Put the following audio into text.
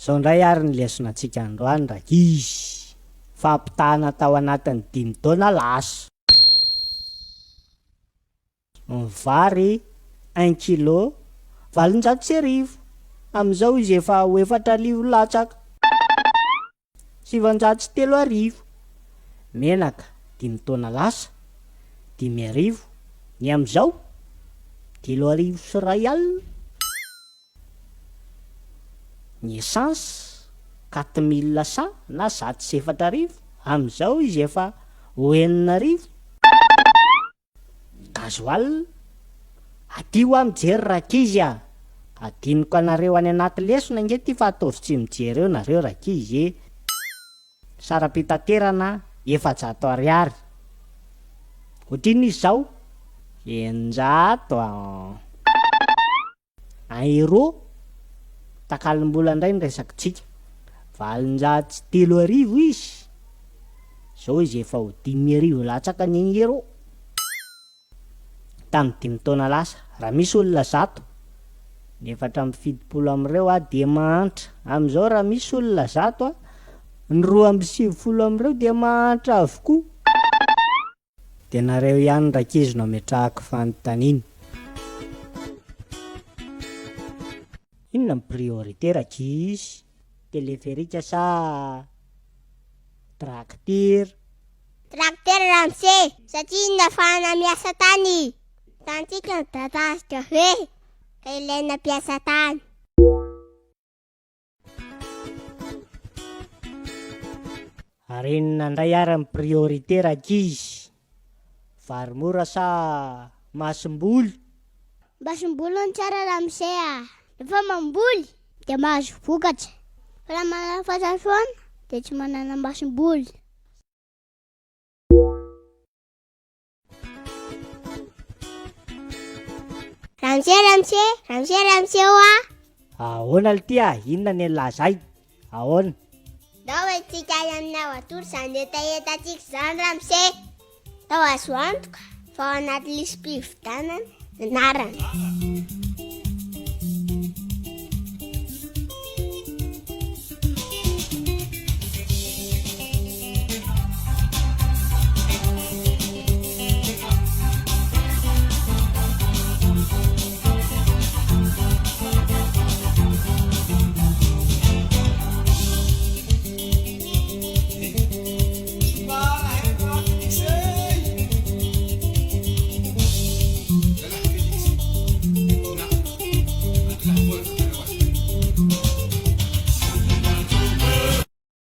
Zao ndray ary ny lesona antsika androany rakizy. Fampitahana tao anatin'ny 5 taona lasa. Ny vary 1 kilo 700 amin'izao izy efa ho 4,000 latsaka 703. Menaka 5 taona lasa 5,000. Ny amin'izao 3,000 Ny essence 4,100 na 4,000 amin'izao izy efa ho 9,000. Gasoil adio mijery rakizy a. Adiniko anareo any anaty lesona ngety fa ataovy tsy mijery eo nareo rakizy. Sara-pitaterana 400 ariary. Ohatrin'izy izao 600 euro. Takalim-bola indray ny resaka tsika 703 izy. Zao izy efa ho 5,000 latsaka ny euro. Tamin'ny 5 taona lasa raha misy olona 100 nefa hatramin'ny 70 amin'ireo dia mahantra. Amin'izao raha misy olona 100 ny 270 amin'ireo dia mahantra avokoa. Dia nareo ihany rakizy no ametrahako fanontaniana. Inona ny priorité rakizy? Teleferika sa trakter? Trakter Ramsey, satria nafahana miasa tany. Tantsika ny datasika hoe ka ilaina mpiasa tany. Arenina indray ary ny priorité rakizy. Vary mora sa masim-boly? Masim-boly ny tsara Ramsey a. Rehefa mamboly dia mahazo vokatra. Fa raha manana fahasasoana dia tsy manana masim-boly. Ramsey oa. Ahoana tia? Inona ny lazay? Ahoana? Dao etsika any aminao atory izany etaetatsika izany Ramsey. Tao azo antoka fa ao anaty lisy mpividanana anarana.